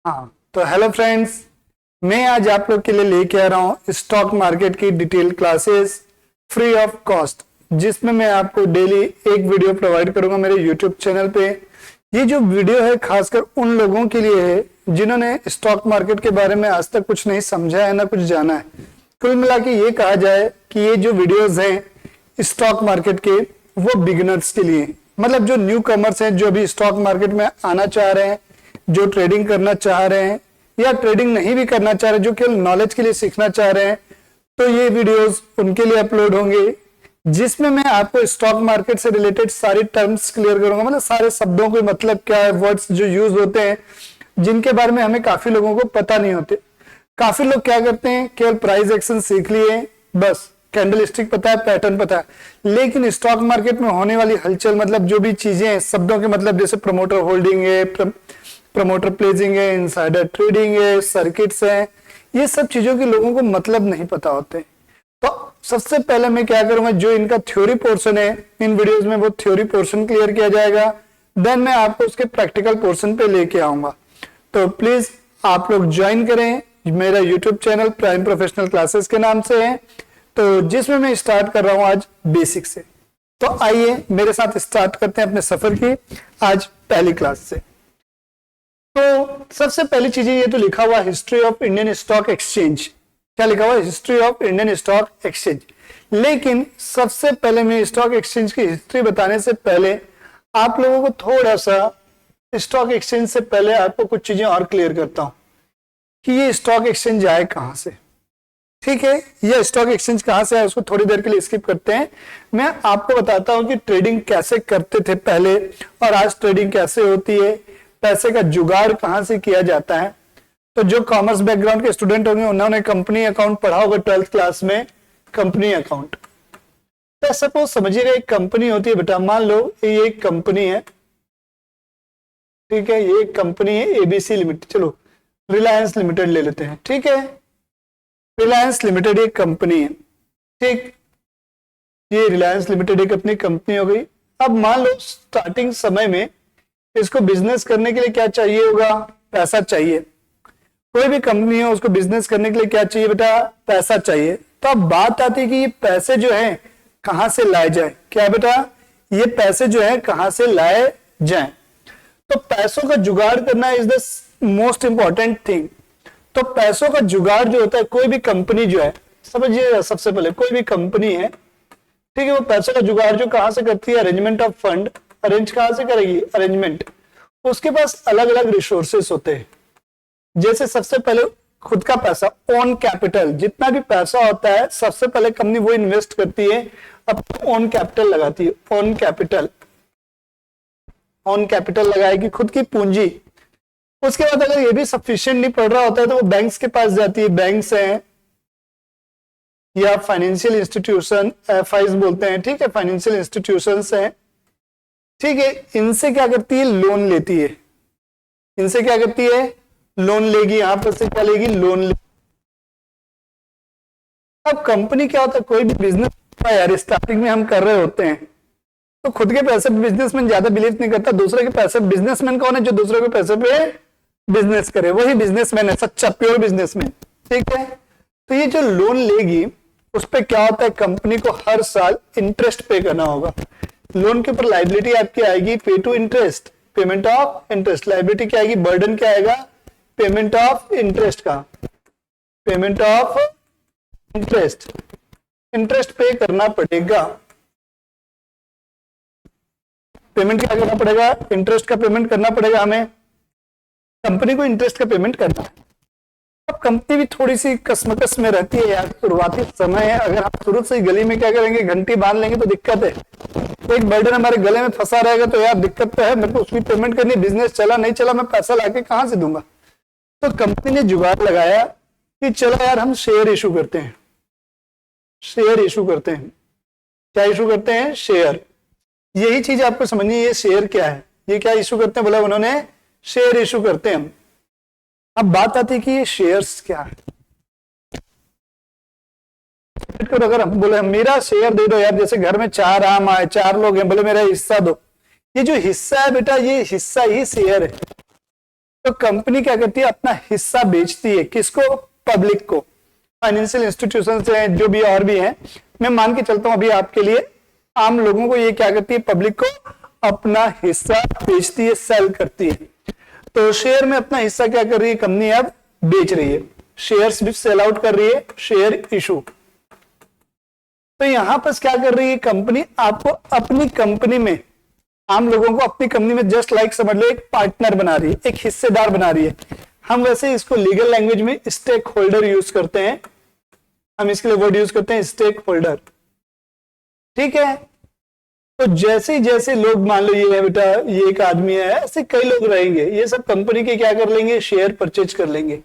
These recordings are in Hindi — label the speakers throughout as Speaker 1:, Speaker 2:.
Speaker 1: हाँ तो हेलो फ्रेंड्स, मैं आज आप लोग के लिए लेके आ रहा हूँ स्टॉक मार्केट की detail classes free of cost, जिसमें मैं आपको डेली एक वीडियो प्रोवाइड करूंगा मेरे यूट्यूब चैनल पे। ये जो वीडियो है खासकर उन लोगों के लिए है जिन्होंने स्टॉक मार्केट के बारे में आज तक कुछ नहीं समझा है ना कुछ जाना है। कुल मिला के ये कहा जाए कि ये जो वीडियोज हैं स्टॉक मार्केट के वो बिगिनर्स के लिए, मतलब जो न्यू कमर्स हैं, जो अभी स्टॉक मार्केट में आना चाह रहे हैं, जो ट्रेडिंग करना चाह रहे हैं या ट्रेडिंग नहीं भी करना चाह रहे, जो केवल नॉलेज के लिए सीखना चाह रहे हैं, तो ये वीडियोस उनके लिए अपलोड होंगे, जिसमें मैं आपको स्टॉक मार्केट से रिलेटेड सारे टर्म्स क्लियर करूंगा। मतलब सारे शब्दों के मतलब क्या है, वर्ड्स जो यूज होते हैं जिनके बारे में हमें काफी लोगों को पता नहीं होते। काफी लोग क्या करते हैं, केवल प्राइस एक्शन सीख लिए, बस कैंडल स्टिक पता है, पैटर्न पता है, लेकिन स्टॉक मार्केट में होने वाली हलचल, मतलब जो भी चीजें हैं शब्दों के मतलब, जैसे प्रमोटर होल्डिंग है, प्रमोटर प्लेसिंग है, इनसाइडर ट्रेडिंग है, सर्किट्स है, ये सब चीजों के लोगों को मतलब नहीं पता होते। तो सबसे पहले मैं क्या करूंगा, जो इनका थ्योरी पोर्शन है इन वीडियोस में वो थ्योरी पोर्शन क्लियर किया जाएगा, देन मैं आपको उसके प्रैक्टिकल पोर्शन पे लेके आऊंगा। तो प्लीज आप लोग ज्वाइन करें, मेरा YouTube channel prime professional classes के नाम से है, तो जिसमें मैं स्टार्ट कर रहा हूं आज बेसिक से। तो आइए मेरे साथ स्टार्ट करते हैं अपने सफर की आज पहली क्लास से। तो सबसे पहली चीज ये तो लिखा हुआ history of Indian stock exchange. क्या लिखा हुआ, history of Indian stock exchange. लेकिन सबसे पहले मैं स्टॉक एक्सचेंज की हिस्ट्री बताने से पहले आप लोगों को थोड़ा सा स्टॉक एक्सचेंज से पहले आपको कुछ चीजें और क्लियर करता हूं कि ये स्टॉक एक्सचेंज आए कहां से। ठीक है, ये स्टॉक एक्सचेंज कहां से आया उसको थोड़ी देर के लिए स्किप करते हैं। मैं आपको बताता हूं कि ट्रेडिंग कैसे करते थे पहले और आज ट्रेडिंग कैसे होती है, पैसे का जुगाड़ कहां से किया जाता है। तो जो कॉमर्स बैकग्राउंड के स्टूडेंट होंगे उन्होंने कंपनी अकाउंट पढ़ा होगा 12th क्लास में, कंपनी अकाउंट। तो सपोज समझिएगा एक कंपनी होती है बेटा, मान लो ये एक कंपनी है, ठीक है, ये एक कंपनी है एबीसी लिमिटेड, चलो रिलायंस लिमिटेड ले लेते हैं, ठीक है, रिलायंस लिमिटेड एक कंपनी है, ठीक, ये रिलायंस लिमिटेड एक अपनी कंपनी हो गई। अब मान लो स्टार्टिंग समय में इसको बिजनेस करने के लिए क्या चाहिए होगा, पैसा चाहिए। कोई भी कंपनी है उसको बिजनेस करने के लिए क्या चाहिए बेटा, पैसा चाहिए। तो अब बात आती है कि ये पैसे जो है कहां से लाए जाए। क्या बेटा, ये पैसे जो है कहां से लाए जाए। तो पैसों का जुगाड़ करना is the most important thing. तो पैसों का जुगाड़ जो होता है, कोई भी कंपनी जो है, समझिए सबसे पहले कोई भी कंपनी है, ठीक है, वो पैसों का जुगाड़ जो कहां से करती है, अरेंजमेंट ऑफ फंड, अरेंज कहां से करेगी, अरेंजमेंट। उसके पास अलग अलग रिसोर्सेस होते हैं, जैसे सबसे पहले खुद का पैसा, ओन कैपिटल, जितना भी पैसा होता है सबसे पहले कंपनी वो इन्वेस्ट करती है, अपना ओन कैपिटल लगाती है, ओन कैपिटल, ओन कैपिटल लगाएगी, खुद की पूंजी। उसके बाद अगर ये भी सफिशिएंट नहीं पड़ रहा होता है तो वो बैंक्स के पास जाती है, बैंक्स हैं या फाइनेंशियल इंस्टीट्यूशन, एफआईज बोलते हैं, ठीक है, फाइनेंशियल इंस्टीट्यूशंस हैं, ठीक है, इनसे क्या करती है, लोन लेती है, इनसे क्या करती है, लोन लेगी, यहां पर से क्या लेगी, लोन लेगी। अब कंपनी क्या होता है, कोई भी बिजनेस यार स्टार्टिंग में हम कर रहे होते हैं तो खुद के पैसे पे बिजनेसमैन ज्यादा बिलीव नहीं करता, दूसरे के पैसे। बिजनेसमैन कौन है, जो दूसरे के पैसे पे बिजनेस करे, वही बिजनेसमैन है, सच्चा प्योर बिजनेसमैन, ठीक है। तो ये जो लोन लेगी उस पर क्या होता है, कंपनी को हर साल इंटरेस्ट पे करना होगा। लोन के ऊपर लाइबिलिटी आपकी आएगी pay to interest, payment of interest. Liability क्या आएगी, बर्डन क्या आएगा, पेमेंट ऑफ इंटरेस्ट का, payment of interest, interest pay करना पड़ेगा। पेमेंट क्या करना पड़ेगा, इंटरेस्ट का पेमेंट करना पड़ेगा हमें, कंपनी को इंटरेस्ट का पेमेंट करना है। अब कंपनी भी थोड़ी सी कसमकस में रहती है यार, शुरुआती समय है, अगर आप शुरू से ही गली में क्या करेंगे, घंटी बांध लेंगे तो दिक्कत है। तो एक बर्डन हमारे गले में फंसा रहेगा तो यार दिक्कत तो है, मेरे को उसकी पेमेंट करनी, बिजनेस चला नहीं चला, मैं पैसा लाके कहां से दूंगा। तो कंपनी ने जुगाड़ लगाया कि चलो यार हम शेयर इशू करते हैं, शेयर इशू करते हैं। क्या इशू करते हैं, शेयर। यही चीज आपको समझनी है, ये शेयर क्या है, ये क्या इशू करते हैं, बोला उन्होंने शेयर इशू करते हैं हम। अब बात आती है कि ये शेयर्स क्या है। अगर हम बोले मेरा शेयर दे दो यार, जैसे घर में 4 आम आए, 4 लोग हैं, बोले मेरा हिस्सा दो, ये जो हिस्सा है बेटा, ये हिस्सा ही शेयर है। तो कंपनी क्या करती है, अपना हिस्सा बेचती है, किसको, पब्लिक को, फाइनेंशियल इंस्टीट्यूशन है, जो भी और भी है। मैं मान के चलता हूं अभी आपके लिए, आम लोगों को ये क्या करती है, पब्लिक को अपना हिस्सा बेचती है, सेल करती है। तो शेयर में अपना हिस्सा क्या कर रही है कंपनी, अब बेच रही है, शेयर्स भी सेल आउट कर रही है, शेयर इशू। तो यहां पर क्या कर रही है कंपनी, आपको अपनी कंपनी में, आम लोगों को अपनी कंपनी में जस्ट लाइक समझ लो एक पार्टनर बना रही है, एक हिस्सेदार बना रही है। हम वैसे इसको लीगल लैंग्वेज में स्टेक होल्डर यूज करते हैं, हम इसके लिए वर्ड यूज करते हैं स्टेक होल्डर, ठीक है। तो जैसे जैसे लोग, मान लो ये है बेटा, ये एक आदमी है, ऐसे कई लोग रहेंगे, ये सब कंपनी के क्या कर लेंगे, शेयर परचेज कर लेंगे।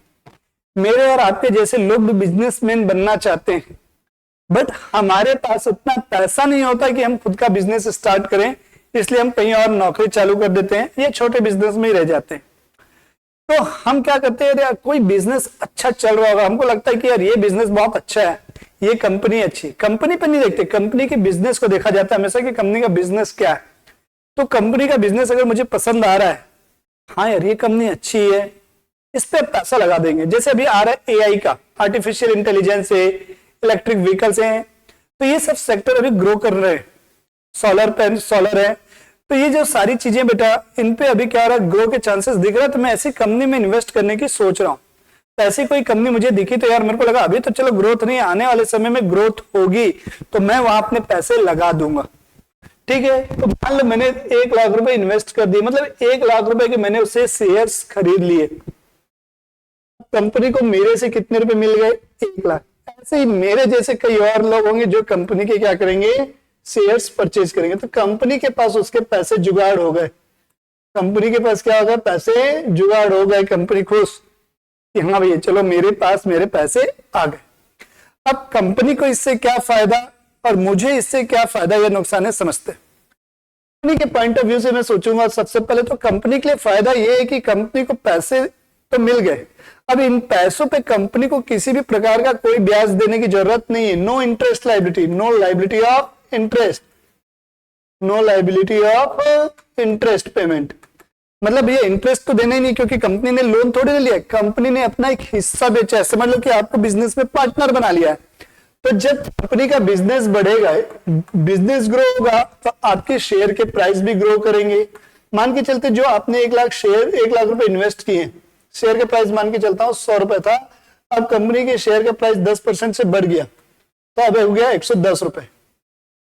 Speaker 1: मेरे और आपके जैसे लोग भी बिजनेसमैन बनना चाहते हैं, बट हमारे पास उतना पैसा नहीं होता कि हम खुद का बिजनेस स्टार्ट करें, इसलिए हम कहीं और नौकरी चालू कर देते हैं, ये छोटे बिजनेस में ही रह जाते हैं। तो हम क्या करते हैं, यार कोई बिजनेस अच्छा चल रहा होगा, हमको लगता है कि यार ये बिजनेस बहुत अच्छा है, ये कंपनी अच्छी, कंपनी पे नहीं देखते, कंपनी के बिजनेस को देखा जाता है हमेशा कि कंपनी का बिजनेस क्या है। तो कंपनी का बिजनेस अगर मुझे पसंद आ रहा है, हाँ यार ये कंपनी अच्छी है, इस पे पैसा लगा देंगे। जैसे अभी आ रहा है एआई का, आर्टिफिशियल इंटेलिजेंस है, इलेक्ट्रिक व्हीकल्स हैं, तो ये सब सेक्टर अभी ग्रो कर रहे हैं, सोलर है, तो ये जो सारी चीजें बेटा, इन पे अभी क्या हो रहा है, ग्रो के चांसेस दिख रहा है। तो मैं ऐसी कंपनी में इन्वेस्ट करने की सोच रहा हूं। तो ऐसी कोई कंपनी मुझे दिखी तो यार मेरे को लगा अभी तो चलो ग्रोथ नहीं, आने वाले समय में ग्रोथ होगी, तो मैं वहां अपने पैसे लगा दूंगा, ठीक है। तो मान लो मैंने 1 लाख रुपए इन्वेस्ट कर दिए, मतलब 1 लाख रुपए के मैंने उससे शेयर्स खरीद लिए, कंपनी को मेरे से कितने रुपए मिल गए, 1 लाख। ऐसे ही मेरे जैसे कई और लोग होंगे जो कंपनी के क्या करेंगे, शेयर्स परचेज करेंगे। तो कंपनी के पास उसके पैसे जुगाड़ हो गए, कंपनी के पास क्या हो गया, पैसे जुगाड़ हो गए, कंपनी खुश कि हाँ भैया चलो मेरे पास मेरे पैसे आ गए। अब कंपनी को इससे क्या फायदा और मुझे इससे क्या फायदा या नुकसान है समझते हैं। कंपनी के पॉइंट ऑफ व्यू से मैं सोचूंगा, सबसे पहले तो कंपनी के लिए फायदा यह है कि कंपनी को पैसे तो मिल गए, अब इन पैसों पे कंपनी को किसी भी प्रकार का कोई ब्याज देने की जरूरत नहीं है। No interest liability, no liability of interest, no liability of interest payment, मतलब ये इंटरेस्ट तो देना ही नहीं, क्योंकि कंपनी ने लोन थोड़ी ले लिया, कंपनी ने अपना एक हिस्सा बेचा है। समझ लो कि आपको बिजनेस में पार्टनर बना लिया है। तो जब कंपनी का बिजनेस बढ़ेगा, बिजनेस ग्रो होगा, तो आपके शेयर के प्राइस भी ग्रो करेंगे। मान के चलते जो आपने 1 लाख शेयर, 1 लाख रुपए इन्वेस्ट किए, शेयर के प्राइस मान के चलता हूं 100 रुपए था, अब कंपनी के शेयर का प्राइस 10% से बढ़ गया, तो अब हो गया 110 रुपए।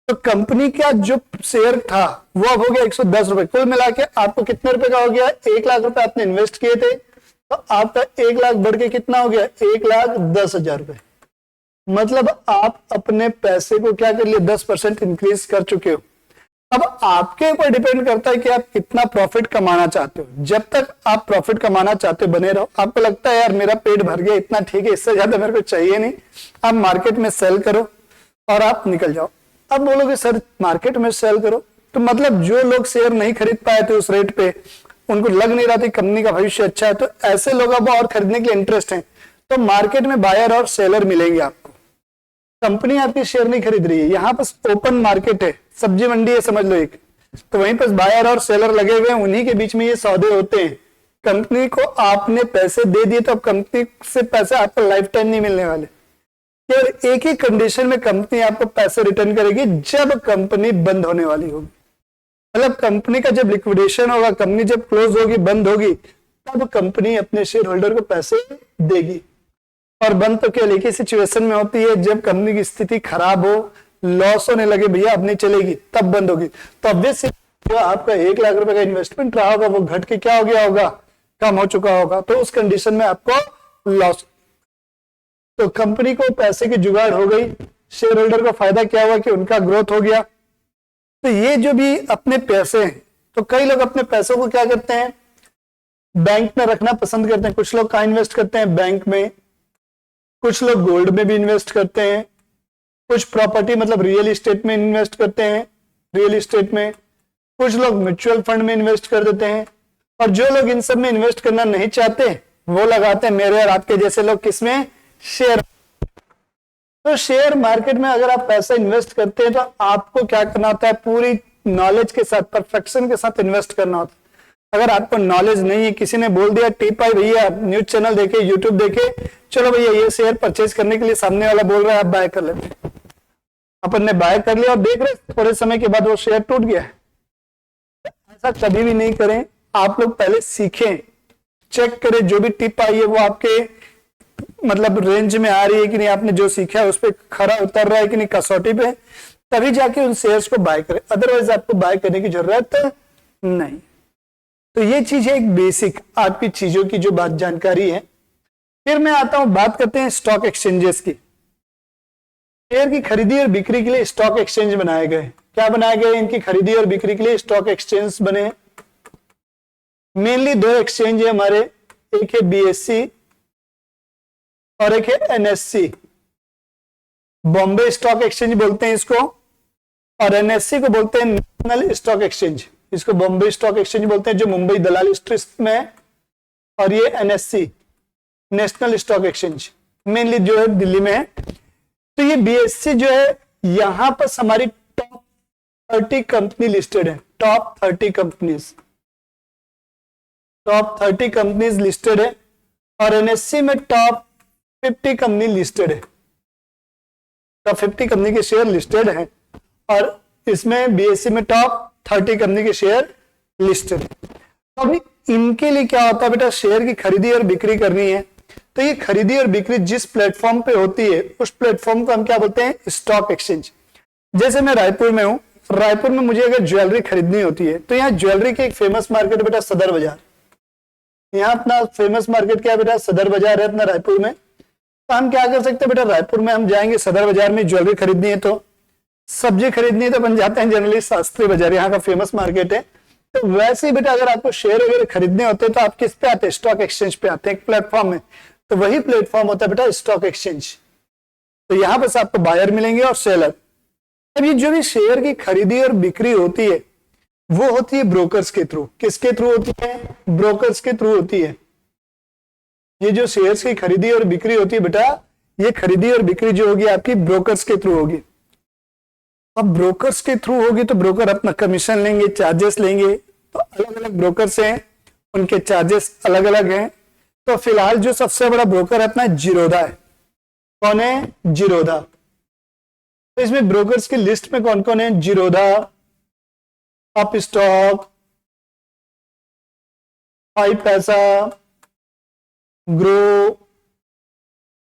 Speaker 1: तो कंपनी का जो शेयर था वो अब हो गया 110 रुपए। कुल मिला के आपको कितने रुपए का हो गया, 1 लाख रुपए आपने इन्वेस्ट किए थे, तो आपका 1 लाख बढ़ के कितना हो गया, 1,10,000 रुपए। मतलब आप अपने पैसे को क्या कर लिए, 10% इंक्रीज कर चुके हो। अब आपके ऊपर डिपेंड करता है कि आप कितना प्रॉफिट कमाना चाहते हो। जब तक आप प्रॉफिट कमाना चाहते हो बने रहो। आपको लगता है यार मेरा पेट भर गया, इतना ठीक है, इससे ज्यादा मेरे को चाहिए नहीं, आप मार्केट में सेल करो और आप निकल जाओ। अब बोलोगे सर मार्केट में सेल करो, तो मतलब जो लोग शेयर नहीं खरीद पाए थे उस रेट पे, उनको लग नहीं रहा था कंपनी का भविष्य अच्छा है, तो ऐसे लोग अब और खरीदने के लिए इंटरेस्ट हैं, तो मार्केट में बायर और सेलर मिलेंगे आपको। कंपनी आपके शेयर नहीं खरीद रही है, यहाँ पर ओपन मार्केट है, सब्जी मंडी है समझ लो एक, तो वहीं पर बायर और सेलर लगे हुए हैं, उन्हीं के बीच में ये सौदे होते हैं। कंपनी को आपने पैसे दे दिए तो अब कंपनी से पैसे आपको लाइफ टाइम नहीं मिलने वाले। केवल एक ही कंडीशन में कंपनी आपको पैसे रिटर्न करेगी, जब कंपनी बंद होने वाली होगी। मतलब कंपनी का जब लिक्विडेशन होगा, कंपनी जब क्लोज होगी, बंद होगी, तब कंपनी अपने शेयर होल्डर को पैसे देगी। और बंद तो केवल एक ही सिचुएशन में होती है, जब कंपनी की स्थिति खराब हो, लॉस होने लगे, भैया अब नहीं चलेगी, तब बंद होगी। तो ऑब्वियसली जो आपका 1 लाख रुपए का इन्वेस्टमेंट रहा होगा वो घट के क्या हो गया होगा, कम हो चुका होगा, तो उस कंडीशन में आपको लॉस। तो कंपनी को पैसे की जुगाड़ हो गई, शेयर होल्डर को फायदा क्या हुआ कि उनका ग्रोथ हो गया। तो ये जो भी अपने पैसे हैं, तो कई लोग अपने पैसों को क्या करते हैं, बैंक में रखना पसंद करते हैं। कुछ लोग कहाँ इन्वेस्ट करते हैं, बैंक में, कुछ लोग गोल्ड में भी इन्वेस्ट करते हैं, कुछ प्रॉपर्टी मतलब रियल एस्टेट में इन्वेस्ट करते हैं, रियल एस्टेट में, कुछ लोग म्यूचुअल फंड में इन्वेस्ट कर देते हैं, और जो लोग इन सब में इन्वेस्ट करना नहीं चाहते वो लगाते हैं मेरे और आपके जैसे लोग किसमें, शेयर। तो शेयर मार्केट में अगर आप पैसा इन्वेस्ट करते हैं तो आपको क्या करना होता है, पूरी नॉलेज के साथ, परफेक्शन के साथ इन्वेस्ट करना होता है। अगर आपको नॉलेज नहीं है, किसी ने बोल दिया टिप आई भैया, न्यूज चैनल देखे, यूट्यूब देखे, चलो भैया ये शेयर परचेज करने के लिए सामने वाला बोल रहा है, आप बाय कर लेते, अपन ने बाय कर लिया और देख रहे थोड़े समय के बाद वो शेयर टूट गया। ऐसा कभी भी नहीं करें। आप लोग पहले सीखें, चेक करें जो भी टिप आई है वो आपके मतलब रेंज में आ रही है कि नहीं, आपने जो सीखा है उस पर खरा उतर रहा है कि नहीं, कसौटी पे, तभी जाके उन शेयर्स को बाय करें, अदरवाइज आपको बाय करने की जरूरत नहीं। तो ये चीज है एक बेसिक आपकी चीजों की जो बात जानकारी है। फिर मैं आता हूं, बात करते हैं स्टॉक एक्सचेंजेस की। शेयर की खरीदी और बिक्री के लिए स्टॉक एक्सचेंज बनाए गए। क्या बनाए गए? इनकी खरीदी और बिक्री के लिए स्टॉक एक्सचेंज बने। मेनली दो एक्सचेंज है हमारे, एक है बीएससी और एक है एनएससी। बॉम्बे स्टॉक एक्सचेंज बोलते हैं इसको, और एनएससी को बोलते हैं नेशनल स्टॉक एक्सचेंज। इसको बॉम्बे स्टॉक एक्सचेंज बोलते हैं जो मुंबई दलाल स्ट्रीट में है, और ये NSC national stock exchange mainly जो है दिल्ली में है। तो ये बीएससी जो है यहां पर हमारी टॉप 30 कंपनी लिस्टेड है, टॉप 30 कंपनीज लिस्टेड है, और एनएससी में टॉप 50 कंपनी लिस्टेड है, टॉप 50 कंपनी के शेयर लिस्टेड है, और इसमें बीएससी में टॉप 30 कंपनी के शेयर लिस्टेड है। तो अभी इनके लिए क्या होता है बेटा, शेयर की खरीदी और बिक्री करनी है, तो ये खरीदी और बिक्री जिस प्लेटफॉर्म पे होती है उस प्लेटफॉर्म को हम क्या बोलते हैं, स्टॉक एक्सचेंज। जैसे मैं रायपुर में हूं, रायपुर में मुझे अगर ज्वेलरी खरीदनी होती है तो यहाँ ज्वेलरी की एक फेमस मार्केट है बेटा सदर बाजार। यहाँ अपना फेमस मार्केट क्या है बेटा, सदर बाजार है अपना रायपुर में। तो हम क्या कर सकते हैं बेटा, रायपुर में हम जाएंगे सदर बाजार में, ज्वेलरी खरीदनी है तो, सब्जी खरीदनी है तो अपन जाते हैं जनरली शास्त्री बाजार, यहाँ का फेमस मार्केट है। तो वैसे ही बेटा अगर आपको शेयर वगैरह खरीदने होते हैं तो आप किस पे आते हैं, स्टॉक एक्सचेंज पे आते हैं, एक प्लेटफॉर्म में। तो वही प्लेटफॉर्म होता है बेटा स्टॉक एक्सचेंज। तो यहां पर आपको बायर मिलेंगे और सेलर। अब ये जो भी शेयर की खरीदी और बिक्री होती है वो होती है ब्रोकर्स के थ्रू। किसके थ्रू होती है? ब्रोकर्स के थ्रू होती है। ये जो शेयर्स की खरीदी और बिक्री होती है बेटा, ये खरीदी और बिक्री जो होगी आपकी ब्रोकर्स के थ्रू होगी। अब ब्रोकर्स के थ्रू होगी तो ब्रोकर अपना कमीशन लेंगे, चार्जेस लेंगे। तो अलग अलग ब्रोकर्स हैं, उनके चार्जेस अलग अलग हैं। तो फिलहाल जो सबसे बड़ा ब्रोकर है अपना जीरोधा है। कौन है? जीरोधा। तो इसमें ब्रोकर्स की लिस्ट में कौन कौन है? जीरोधा, अपस्टॉक, 5 पैसा, grow,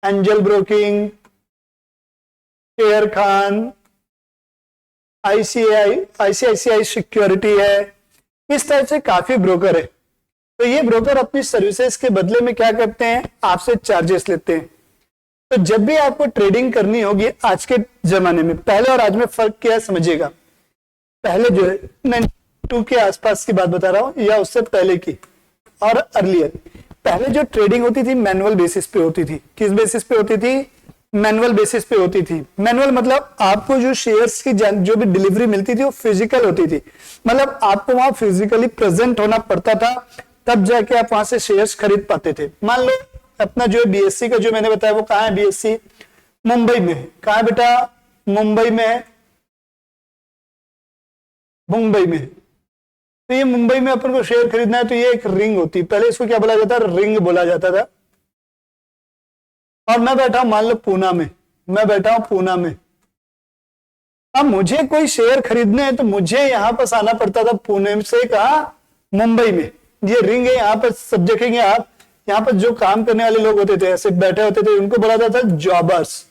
Speaker 1: angel broking, share Khan, ICICI security है। इस तरह से काफी ब्रोकर है। तो ये ब्रोकर अपनी सर्विसेज के बदले में क्या करते हैं, आपसे चार्जेस लेते हैं। तो जब भी आपको ट्रेडिंग करनी होगी आज के जमाने में, पहले और आज में फर्क क्या है समझिएगा। पहले जो है 92 के आसपास की बात बता रहा हूं या उससे पहले की और अर्लियर, पहले जो ट्रेडिंग होती थी मैनुअल बेसिस पे होती थी। किस बेसिस पे होती थी? मैनुअल बेसिस पे होती थी। मैनुअल मतलब आपको जो शेयर्स की जो भी डिलीवरी मिलती थी वो फिजिकल होती थी, मतलब आपको वहां फिजिकली प्रेजेंट होना पड़ता था, तब जाके आप वहां से शेयर्स खरीद पाते थे। मान लो अपना जो बीएससी का जो मैंने बताया वो कहाँ है? बीएससी मुंबई में है। कहाँ बेटा? मुंबई में है, मुंबई में। तो ये मुंबई में अपन को शेयर खरीदना है तो ये एक रिंग होती है, पहले इसको क्या बोला जाता है? रिंग बोला जाता था। और मैं बैठा हूं मान लो पूना में, मैं बैठा हूं पूना में। अब मुझे कोई शेयर खरीदने हैं तो मुझे यहां पर आना पड़ता था पुणे से, कहा? मुंबई में। ये रिंग है, यहाँ पर सब देखेंगे आप, यहाँ पर जो काम करने वाले लोग होते थे ऐसे बैठे होते थे, उनको बोला जाता था जॉबर्स,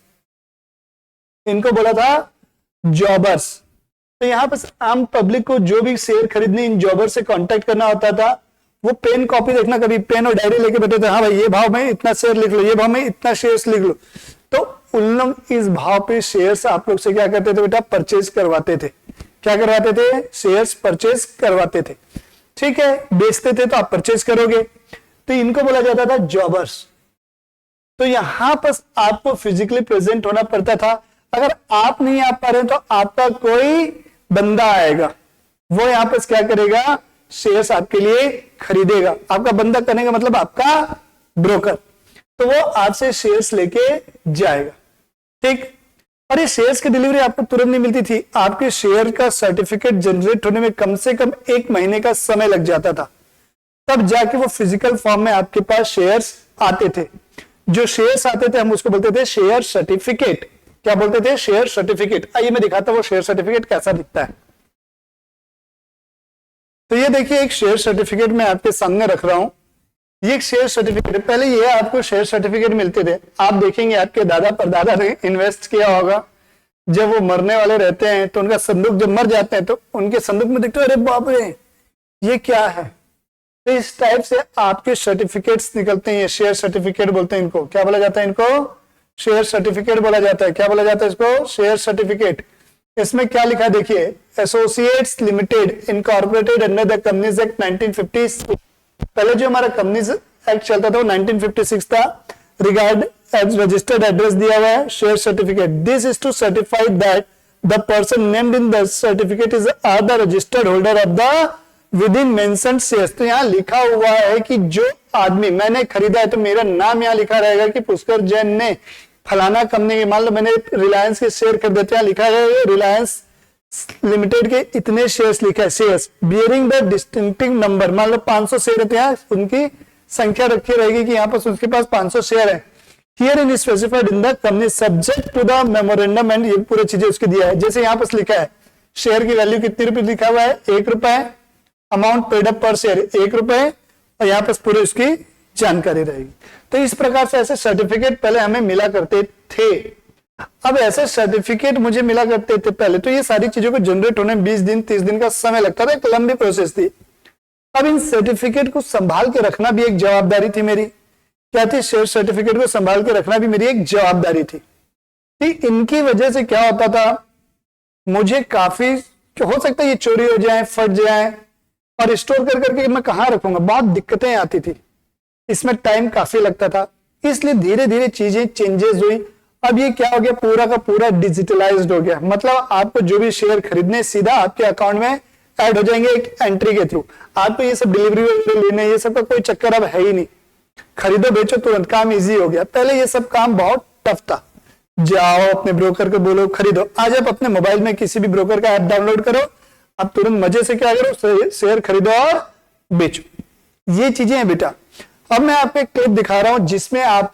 Speaker 1: इनको बोला था जॉबर्स। तो यहाँ पर आम पब्लिक को जो भी शेयर खरीदने इन जॉबर से कांटेक्ट करना होता था, वो पेन कॉपी देखना, कभी पेन और डायरी लेके बैठे थे, हाँ भाई ये भाव में इतना शेयर लिख लो, ये भाव में इतना शेयर्स लिख लो। तो उन लोग इस भाव पे शेयर्स आप लोग से क्या करते थे बेटा? परचेज करवाते थे। क्या करवाते थे? शेयर्स परचेज करवाते थे। ठीक है, बेचते थे तो आप परचेज करोगे, तो इनको बोला जाता था जॉबर्स। तो यहां पर आपको फिजिकली प्रेजेंट होना पड़ता था। अगर आप नहीं आ पा रहे तो आपका कोई बंदा आएगा, वो यहां पर क्या करेगा? शेयर्स आपके लिए खरीदेगा। आपका बंदा करने का मतलब आपका ब्रोकर, तो वो आपसे शेयर्स लेके जाएगा। ठीक, और ये शेयर्स की डिलीवरी आपको तुरंत नहीं मिलती थी। आपके शेयर का सर्टिफिकेट जनरेट होने में कम से कम 1 महीने का समय लग जाता था। तब जाके वो फिजिकल फॉर्म में आपके पास शेयर्स आते थे। जो शेयर्स आते थे हम उसको बोलते थे शेयर सर्टिफिकेट। क्या बोलते थे? Share certificate. आइए मैं दिखाता हूं वो शेयर सर्टिफिकेट कैसा दिखता है। तो ये देखिए एक शेयर सर्टिफिकेट मैं आपके सामने रख रहा हूं। ये एक शेयर सर्टिफिकेट है। पहले ये आपको शेयर सर्टिफिकेट मिलते थे, आप देखेंगे आपके दादा परदादा ने इन्वेस्ट किया होगा। जब वो मरने वाले रहते हैं तो उनका संदूक, जब मर जाते हैं तो उनके संदूक में देखते हो अरे बाप रे ये क्या है। तो इस टाइप से आपके सर्टिफिकेट्स निकलते हैं। ये शेयर सर्टिफिकेट बोलते हैं इनको। क्या बोला जाता है? इनको शेयर सर्टिफिकेट बोला जाता है। क्या बोला जाता है इसको? Share certificate. इसमें क्या लिखा है देखिए, associates limited incorporated under the companies act 1956। पहले जो हमारा कंपनीज एक्ट चलता था वो 1956 था। रिगार्ड एज रजिस्टर्ड एड्रेस दिया हुआ है share certificate. This is to certify that the person named in the certificate is are the registered holder of the within mentioned shares. तो यहाँ लिखा हुआ है कि जो आदमी, मैंने खरीदा है तो मेरा नाम यहाँ लिखा रहेगा कि पुष्कर जैन ने फलाना कंपनी के, मान लो मैंने रिलायंस के शेयर खरीदे तो यहाँ लिखा है रिलायंस लिमिटेड के इतने शेयर्स लिखा है, shares bearing the distinctive number. मान लो 500 शेयर है तो यहाँ उनकी संख्या रखी रहेगी कि यहाँ पर उसके पास 500 शेयर है। Here in specified in the company subject to the memorandum and ये पूरी चीजें उसकी दिया है। जैसे यहाँ पर लिखा है शेयर की वैल्यू कितनी रुपए लिखा हुआ है, 1 रुपए, अमाउंट पेड अप पर शेयर 1 रुपए, और यहाँ पर पूरी उसकी जानकारी रहेगी। तो इस प्रकार से ऐसे सर्टिफिकेट पहले हमें मिला करते थे। अब ऐसे सर्टिफिकेट मुझे मिला करते थे पहले, तो ये सारी चीजों को जनरेट होने 20 दिन 30 दिन का समय लगता था, एक लंबी प्रोसेस थी। अब इन सर्टिफिकेट को संभाल के रखना भी एक जवाबदारी थी मेरी। क्या थी? शेयर सर्टिफिकेट को संभाल के रखना भी मेरी एक जवाबदारी थी। कि इनकी वजह से क्या होता था, मुझे काफी हो सकता है ये चोरी हो जाए, फट जाए, और स्टोर कर करके मैं कहाँ रखूंगा, बहुत दिक्कतें आती थी। इसमें टाइम काफी लगता था, इसलिए धीरे धीरे चीजें चेंजेस हुई। अब ये क्या हो गया, पूरा का पूरा डिजिटलाइज्ड हो गया। मतलब आपको जो भी शेयर खरीदने सीधा आपके अकाउंट में ऐड हो जाएंगे एक एंट्री के थ्रू। आपको ये सब डिलीवरी लेने ये सब का कोई चक्कर अब है ही नहीं। खरीदो बेचो तुरंत, काम इजी हो गया। पहले ये सब काम बहुत टफ था। जाओ अपने ब्रोकर को बोलो खरीदो। आज आप अपने मोबाइल में किसी भी ब्रोकर का ऐप डाउनलोड करो, आप तुरंत मजे से क्या करो, शेयर खरीदो और बेचो। ये चीजें हैं बेटा। अब मैं आपको एक क्लिप दिखा रहा हूं जिसमें आप